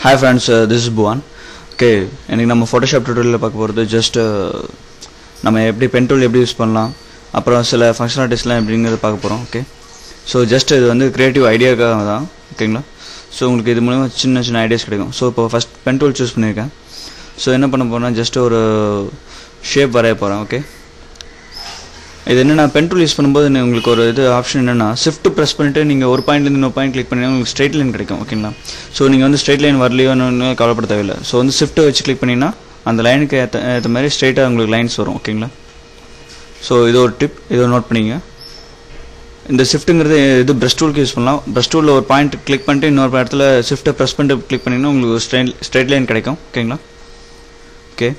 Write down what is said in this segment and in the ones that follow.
Hi friends, this is Bhuvan. Okay, இன்னைக்கு நம்ம Photoshop tutorial பார்க்க போறது just நம்ம எப்படி pen tool எப்படி யூஸ் பண்ணலாம் அப்புறம் சில ஃபங்க்ஷனாலிட்டிஸ்லாம் எப்படிங்கறத பார்க்க போறோம். ஓகே, ஸோ ஜஸ்ட் இது வந்து கிரியேட்டிவ் ஐடியாக்காக தான். ஓகேங்களா? ஸோ உங்களுக்கு இது மூலமா சின்ன சின்ன ஐடியாஸ் கிடைக்கும். ஸோ இப்போ ஃபர்ஸ்ட் pen tool சூஸ் பண்ணியிருக்கேன். ஸோ என்ன பண்ண போறேன்னா ஜஸ்ட் ஒரு ஷேப் வரைய போகிறேன். ஓகே, இது என்னன்னா pen tool யூஸ் பண்ணும்போது உங்களுக்கு ஒரு இது ஆப்ஷன் என்னன்னா ஷிஃப்ட் ப்ரெஸ் பண்ணிட்டு நீங்கள் ஒரு பாயிண்ட்லேருந்து இன்னொரு பாயிண்ட் கிளிக் பண்ணிங்கன்னா உங்களுக்கு ஸ்ட்ரைட் லைன் கிடைக்கும். ஓகேங்களா? ஸோ நீங்கள் வந்து ஸ்ட்ரைட் லைன் வரலையோன்னு கவலைப்பட தேவையில்லை. ஸோ வந்து ஷிஃப்ட் வச்சு கிளிக் பண்ணிங்கன்னா அந்த லைனுக்கு ஏற்ற மாதிரி ஸ்ட்ரைட்டாக உங்களுக்கு லைன்ஸ் வரும். ஓகேங்களா? ஸோ இது ஒரு டிப், இதை நோட் பண்ணிங்க. இந்த ஷிஃப்ட்டுங்கிறது இது ப்ரஷ் டூலுக்கு யூஸ் பண்ணலாம். ப்ரஷ் டூலில் ஒரு பாயிண்ட் கிளிக் பண்ணிட்டு இன்னொரு இடத்துல ஷிஃப்ட்டை ப்ரெஸ் பண்ணிட்டு கிளிக் பண்ணிங்கன்னா உங்களுக்கு ஸ்ட்ரைட் லைன் கிடைக்கும். ஓகேங்களா? ஓகே,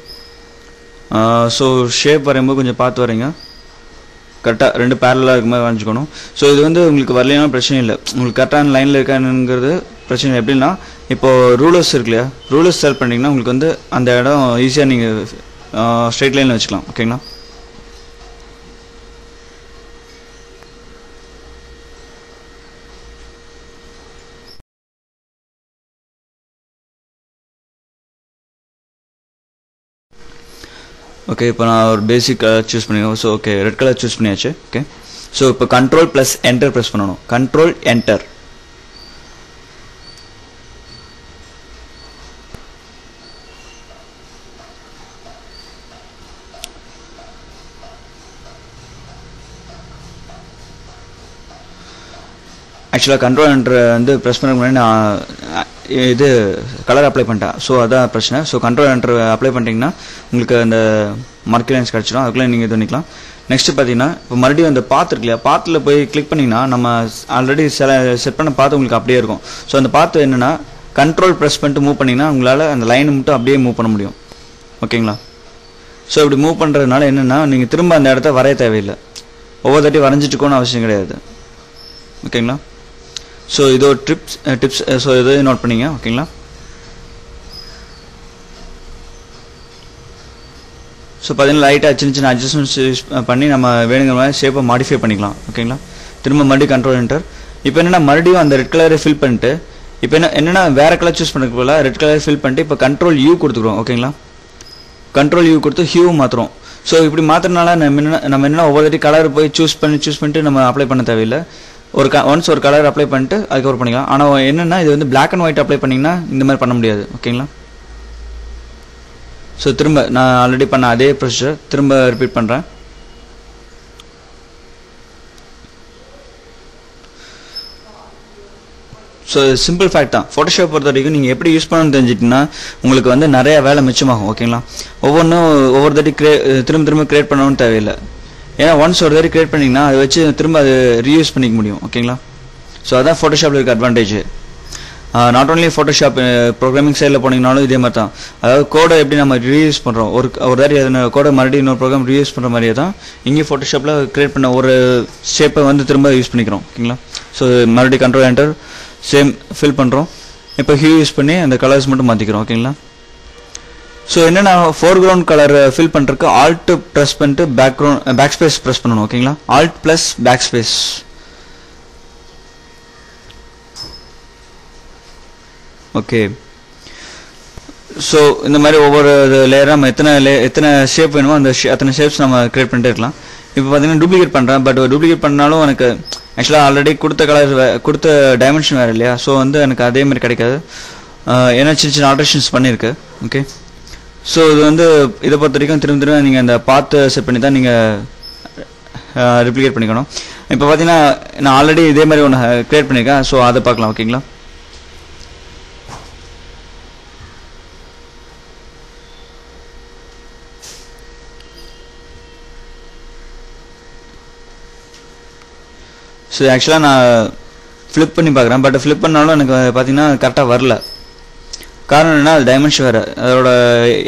ஸோ ஷேப் வரையும்போது கொஞ்சம் பார்த்து வரீங்க, கரெக்டாக ரெண்டு பேரலாக இருக்க மாதிரி வரைஞ்சிக்கணும். ஸோ இது வந்து உங்களுக்கு வரலையான பிரச்சனை இல்லை, உங்களுக்கு கரெக்டான லைனில் இருக்கானுங்கிறது பிரச்சனை இல்லை. எப்படின்னா இப்போது ரூலர்ஸ் இருக்கு இல்லையா, ரூலர்ஸ் செலக்ட் பண்ணிங்கன்னா உங்களுக்கு வந்து அந்த இடம் ஈஸியாக நீங்கள் ஸ்ட்ரைட் லைனில் வச்சுக்கலாம். ஓகேங்களா? ஓகே, இப்போ நான் ஒரு பேசிக் கலர் சூஸ் பண்ணிக்கோ. So okay, red colour choose பண்ணியாச்சு. ஓகே, ஸோ இப்போ கண்ட்ரோல் ப்ளஸ் என்டர் ப்ரெஸ் பண்ணணும். Control enter. ஆக்சுவலாக கண்ட்ரோல் என்டர் வந்து ப்ரெஸ் பண்ண முன்னாடி நான் இது கலர் அப்ளை பண்ணிட்டேன். ஸோ அதான் பிரச்சனை. ஸோ கண்ட்ரோல் என்டர் அப்ளை பண்ணிட்டீங்கன்னா உங்களுக்கு அந்த மார்க்கிங் லைன்ஸ் கிடச்சிடும். அதுக்குள்ளே நீங்கள் இது பண்ணிக்கலாம். நெக்ஸ்ட் பார்த்தீங்கன்னா இப்போ மறுபடியும் அந்த பாத் இருக்கு இல்லையா, பாத்தில் போய் கிளிக் பண்ணிங்கன்னா நம்ம ஆல்ரெடி செட் பண்ண பாத்து உங்களுக்கு அப்படியே இருக்கும். ஸோ அந்த பாத்து என்னென்னா கண்ட்ரோல் ப்ரெஸ் பண்ணிட்டு மூவ் பண்ணிங்கன்னா உங்களால் அந்த லைனை மட்டும் அப்படியே மூவ் பண்ண முடியும். ஓகேங்களா? ஸோ இப்படி மூவ் பண்ணுறதுனால என்னென்னா நீங்கள் திரும்ப அந்த இடத்த வரைய தேவையில்லை, ஒவ்வொரு தாட்டி வரைஞ்சிட்டுக்கோன்னு அவசியம் கிடையாது. ஓகேங்களா? ஸோ இது ஒரு டிப்ஸ். ஸோ இதை நோட் பண்ணிங்க. ஓகேங்களா? ஸோ பார்த்தீங்கன்னா லைட்டாக சின்ன சின்ன அட்ஜஸ்ட்மெண்ட்ஸ் யூஸ் பண்ணி நம்ம வேணுங்கிற மாதிரி ஷேப்பை மாடிஃபை பண்ணிக்கலாம். ஓகேங்களா? திரும்ப மறுபடியும் கண்ட்ரோல் என்டர். இப்போ என்னென்னா மறுபடியும் அந்த ரெட் கலரை ஃபில் பண்ணிட்டு இப்போ என்னென்னா வேறு கலர் சூஸ் பண்ணுறது போல ரெட் கலரை ஃபில் பண்ணிட்டு இப்போ கண்ட்ரோல் யூ கொடுத்துக்குறோம். ஓகேங்களா? கண்ட்ரோல் யூ கொடுத்து ஹியூ மாற்றுறோம். ஸோ இப்படி மாற்றுறதுனால நம்ம என்னென்னா ஒவ்வொரு தாட்டி கலர் போய் சூஸ் பண்ணிட்டு நம்ம அப்ளை பண்ண தேவையில்லை. ஒன்ஸ் ஒரு கலர் அப்ளை பண்ணிட்டு அதுக்கப்புறம் பண்ணிக்கலாம். ஆனால் என்னென்னா இது வந்து பிளாக் அண்ட் ஒயிட் அப்ளை பண்ணிங்கன்னா இந்த மாதிரி பண்ண முடியாது. ஓகேங்களா? ஸோ திரும்ப நான் ஆல்ரெடி பண்ண அதே ப்ரொசீஜர் திரும்ப ரிப்பீட் பண்ணுறேன். ஸோ சிம்பிள் ஃபேக்ட் தான். ஃபோட்டோஷாப் பொறுத்த வரைக்கும் நீங்கள் எப்படி யூஸ் பண்ணணும்னு தெரிஞ்சிட்டிங்கன்னா உங்களுக்கு வந்து நிறைய வேலை மிச்சமாகும். ஓகேங்களா? ஒவ்வொரு தாட்டி திரும்ப கிரியேட் பண்ணணும்னு தேவையில்லை. ஏன்னா ஒன்ஸ் ஒரு தாட்டி கிரியேட் பண்ணிங்கன்னா அதை வச்சு திரும்ப அது ரீயூஸ் பண்ணிக்க முடியும். ஓகேங்களா? ஸோ அதான் ஃபோட்டோஷாப்பில் இருக்க advantage. Not only Photoshop, programming சைடில் போனீங்கனாலும் இதே மாதிரி தான். அதாவது கோடை எப்படி நம்ம ரீயூஸ் பண்ணுறோம், ஒரு தாட்டி கோடை மறுபடியும் இன்னொரு ப்ரோக்ராம் ரீயூஸ் பண்ணுற மாதிரியே தான் இங்கே ஃபோட்டோஷாப்பில் கிரியேட் பண்ண ஒரு ஷேப்பை வந்து திரும்ப யூஸ் பண்ணிக்கிறோம். ஓகேங்களா? ஸோ மறுபடியும் கண்ட்ரோல் என்டர் சேம் ஃபில் பண்ணுறோம். இப்போ ஹியூ யூஸ் பண்ணி அந்த கலர்ஸ் மட்டும் மாற்றிக்கிறோம். ஓகேங்களா? ஸோ என்னென்னா ஃபோர்க்ரவுண்ட் கலர் ஃபில் பண்ணுறதுக்கு ஆல்ட் ப்ரெஸ் பண்ணிட்டு பேக் ஸ்பேஸ் ப்ரெஸ் பண்ணணும். ஓகேங்களா? Alt plus back space. Okay, so இந்த மாதிரி ஒவ்வொரு லேயராக நம்ம எத்தனை ஷேப் வேணுமோ அத்தனை ஷேப்ஸ் நம்ம கிரியேட் பண்ணிட்டே இருக்கலாம். இப்போ பார்த்தீங்கன்னா டூப்ளிகேட் பண்ணுறேன். பட் டூப்ளிகேட் பண்ணாலும் எனக்கு ஆக்சுவலாக ஆல்ரெடி கொடுத்த கலர் கொடுத்த டைமென்ஷன் வேறு இல்லையா, ஸோ வந்து எனக்கு அதே மாதிரி கிடைக்காது. ஏன்னா சின்ன ஆல்ட்ரேஷன்ஸ் பண்ணியிருக்கு. ஓகே, ஸோ இது வந்து இதை பொறுத்த வரைக்கும் திரும்ப நீங்கள் அந்த பாத்து செட் பண்ணி தான் நீங்கள் ரிப்ளிகேட் பண்ணிக்கணும். இப்போ பார்த்தீங்கன்னா நான் ஆல்ரெடி இதே மாதிரி ஒன்று கிரியேட் பண்ணியிருக்கேன். ஸோ அதை பார்க்கலாம். ஓகேங்களா? ஸோ ஆக்சுவலாக நான் ஃப்ளிப் பண்ணி பார்க்குறேன். பட் ஃப்ளிப் பண்ணாலும் எனக்கு பார்த்தீங்கன்னா கரெக்டாக வரல. காரணம் என்னன்னா அது டைமென்ஷன் வேறு, அதோட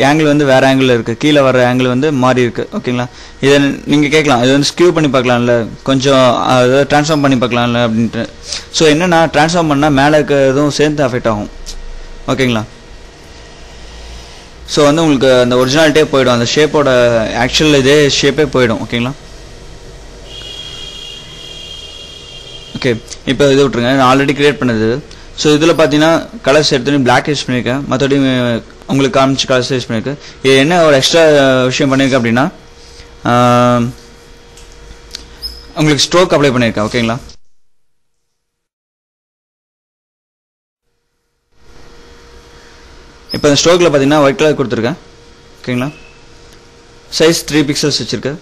ஆங்கிள் வந்து வேறு ஆங்கிள் இருக்குது, கீழே வர ஆங்கிள் வந்து மாறி இருக்குது. ஓகேங்களா? இதை நீங்கள் கேட்கலாம், இது வந்து ஸ்கியூ பண்ணி பார்க்கலாம்ல, கொஞ்சம் அதாவது ட்ரான்ஸ்ஃபார்ம் பண்ணி பார்க்கலாம்ல அப்படின்ட்டு. ஸோ என்னென்னா ட்ரான்ஸ்ஃபார்ம் பண்ணால் மேலே இருக்கிறதும் சேர்ந்து அஃபெக்ட் ஆகும். ஓகேங்களா? ஸோ வந்து உங்களுக்கு அந்த ஒரிஜினாலிட்டியே போயிடும், அந்த ஷேப்போட ஆக்சுவல் இதே ஷேப்பே போயிடும். ஓகேங்களா? ஓகே, இப்போ இது விட்டுருங்க, நான் ஆல்ரெடி கிரியேட் பண்ணது. ஸோ இதில் பார்த்தீங்கன்னா கலர்ஸ் எடுத்துகிட்டு பிளாக் யூஸ் பண்ணியிருக்கேன், மற்றபடி உங்களுக்கு காமிச்சு கலர்ஸ் யூஸ் பண்ணியிருக்கேன். இது என்ன ஒரு எக்ஸ்ட்ரா விஷயம் பண்ணியிருக்கேன் அப்படின்னா உங்களுக்கு ஸ்ட்ரோக் அப்ளை பண்ணியிருக்கேன். ஓகேங்களா, இப்போ இந்த ஸ்ட்ரோக்கில் பார்த்தீங்கன்னா ஒயிட் கலர் கொடுத்துருக்கேன். ஓகேங்களா, சைஸ் 3 பிக்சல்ஸ் வச்சுருக்கு.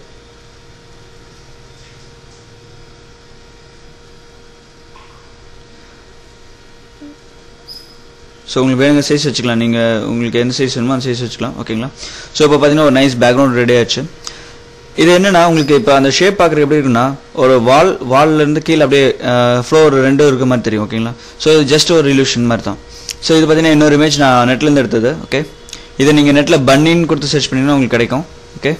ஸோ உங்களுக்கு வேணுங்க சைஸ் வச்சுக்கலாம், நீங்கள் உங்களுக்கு எந்த சைஸ் வேணுமோ அந்த சைஸ் வச்சுக்கலாம். ஓகேங்களா, ஸோ இப்போ பார்த்தீங்கன்னா ஒரு நைஸ் பேக்ரவுண்ட் ரெடி ஆச்சு. இது என்னன்னா உங்களுக்கு இப்போ அந்த ஷேப் பார்க்குறது எப்படி இருக்குன்னா ஒரு வால்லேருந்து கீழே அப்படியே ஃப்ளோர் 2 இருக்க மாதிரி தெரியும். ஓகேங்களா, ஸோ இது ஜஸ்ட் ஒரு இல்யூஷன் மாதிரி தான். ஸோ இது பார்த்தீங்கன்னா இன்னொரு இமேஜ் நான் நெட்லேருந்து எடுத்தது. ஓகே, இதை நீங்கள் நெட்டில் பன்னின்னு கொடுத்து சர்ச் பண்ணிங்கன்னா உங்களுக்கு கிடைக்கும். ஓகே,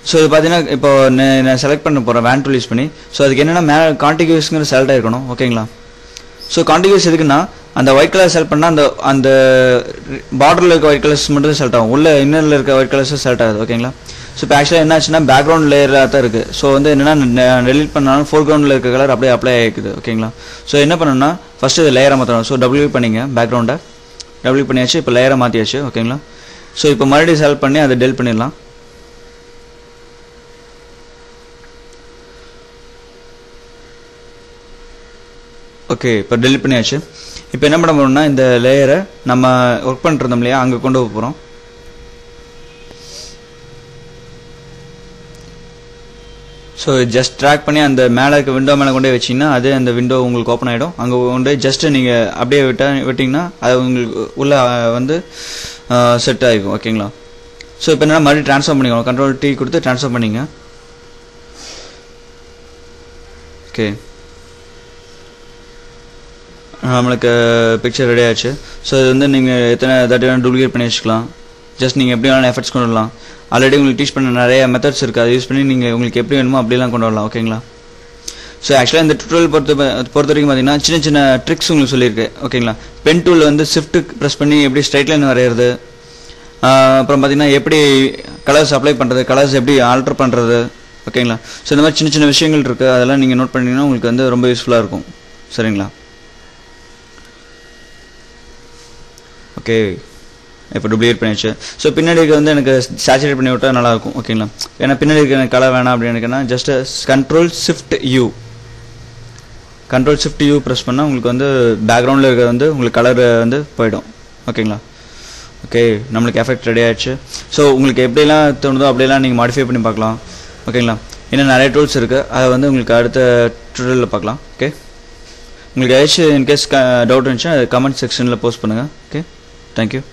ஸோ இது பார்த்தீங்கன்னா இப்போ நான் செலக்ட் பண்ண போகிறேன் வேன் டூல் யூஸ் பண்ணி. ஸோ அதுக்கு என்னென்னா மேலே கான்டிகியூஸ்ங்கிற செலக்ட் ஆகிருக்கணும். ஓகேங்களா, ஸோ கான்டிகியூஸ் எதுக்குன்னா அந்த ஒயிட் கலர் செலக்ட் பண்ணால் அந்த பார்டரில் இருக்க ஒயிட் கலர்ஸ் மட்டும் செலக்ட் ஆகும், உள்ள இன்னரில் இருக்க ஒயிட் கலர்ஸும் செலக்ட் ஆகுது. ஓகேங்களா, ஸோ இப்போ ஆக்சுவலாக என்ன ஆச்சுன்னா பேக்ரவுண்ட் லேயராக தான் இருக்குது. ஸோ வந்து என்னென்னா டெலிட் பண்ணாலும் ஃபோர்க்ரவுண்டில் இருக்க கலர் அப்படியே அப்ளை ஆகிக்குது. ஓகேங்களா, ஸோ என்ன பண்ணணும்னா ஃபஸ்ட்டு இது லேயரை மாற்றணும். ஸோ டபிள்யூ பண்ணிங்க, பேக்ரவுண்டை டபிள்யூ பண்ணியாச்சு, இப்போ லேயரை மாற்றியாச்சு. ஓகேங்களா, ஸோ இப்போ மறுபடியும் செலக்ட் பண்ணி அதை டெலிட் பண்ணிடலாம். ஓகே, இப்போ டெலிட் பண்ணியாச்சு. இப்போ என்ன பண்ண போகிறோம்னா இந்த லேயரை நம்ம ஒர்க் பண்ணிருந்தோம் இல்லையா அங்கே கொண்டு போகிறோம். ஸோ ஜஸ்ட் ட்ராக் பண்ணி அந்த மேலே இருக்க விண்டோ மேலே கொண்டே வச்சிங்கன்னா அது அந்த விண்டோ உங்களுக்கு ஓப்பன் ஆகிடும். அங்கே கொண்டு ஜஸ்ட் நீங்கள் அப்படியே விட்டிங்கன்னா அது உங்களுக்கு உள்ள வந்து செட் ஆகிக்கும். ஓகேங்களா, ஸோ இப்போ என்னென்னா மறுபடியும் ட்ரான்ஸ்ஃபார்ம் பண்ணிக்கணும், கண்ட்ரோல் T கொடுத்து ட்ரான்ஸ்ஃபார்ம் பண்ணிங்க. ஓகே, நம்மளுக்கு பிக்சர் ரெடி ஆச்சு. ஸோ இது வந்து நீங்கள் எத்தனை தாட்டி வேணும் டூப்ளிகேட் பண்ணி வச்சுக்கலாம். ஜஸ்ட் நீங்கள் எப்படி வேணாலும் எஃபர்ட்ஸ் கொண்டு வரலாம். ஆல்ரெடி உங்களுக்கு டீச் பண்ண நிறைய மெத்தட்ஸ் இருக்குது, அதை யூஸ் பண்ணி நீங்கள் உங்களுக்கு எப்படி வேணுமோ அப்படிலாம் கொண்டு வரலாம். ஓகேங்களா, ஸோ ஆக்சுவலாக இந்த டுட்டோரியல் பொறுத்த வரைக்கும் பார்த்தீங்கன்னா சின்ன சின்ன ட்ரிக்ஸ் உங்களுக்கு சொல்லியிருக்கு. ஓகேங்களா, பென் டூல் வந்து ஷிஃப்ட் ப்ரெஸ் பண்ணி எப்படி ஸ்ட்ரைட் லைன் வரைகிறது, அப்புறம் பார்த்தீங்கன்னா எப்படி கலர்ஸ் அப்ளை பண்ணுறது, கலர்ஸ் எப்படி ஆல்டர் பண்ணுறது. ஓகேங்களா, ஸோ இந்த மாதிரி சின்ன சின்ன விஷயங்கள் இருக்குது, அதெல்லாம் நீங்கள் நோட் பண்ணிங்கன்னா உங்களுக்கு வந்து ரொம்ப யூஸ்ஃபுல்லாக இருக்கும். சரிங்களா, ஓகே, இப்போ டூப்ளிகேட் பண்ணியாச்சு. ஸோ பின்னாடி வந்து எனக்கு சேச்சுரேட் பண்ணி விட்டால் நல்லாயிருக்கும். ஓகேங்களா, ஏன்னா பின்னாடி இருக்க எனக்கு கலர் வேணாம் அப்படின்னு எனக்குன்னா just control shift U press பண்ணால் உங்களுக்கு வந்து பேக்ரவுண்டில் இருக்கிறது வந்து உங்களுக்கு கலர் வந்து போயிடும். ஓகேங்களா, ஓகே, நம்மளுக்கு எஃபெக்ட் ரெடி ஆகிடுச்சு. ஸோ உங்களுக்கு எப்படிலாம் தோணுதோ அப்படியெல்லாம் நீங்கள் மாடிஃபை பண்ணி பார்க்கலாம். ஓகேங்களா, இன்னும் நிறைய டூல்ஸ் இருக்குது, அதை வந்து உங்களுக்கு அடுத்த டுட்டோரியலில் பார்க்கலாம். ஓகே, உங்களுக்கு ஏதாச்சும் இன்கேஸ் டவுட் இருந்துச்சுன்னா கமெண்ட் செக்ஷனில் போஸ்ட் பண்ணுங்கள். Okay, thank you.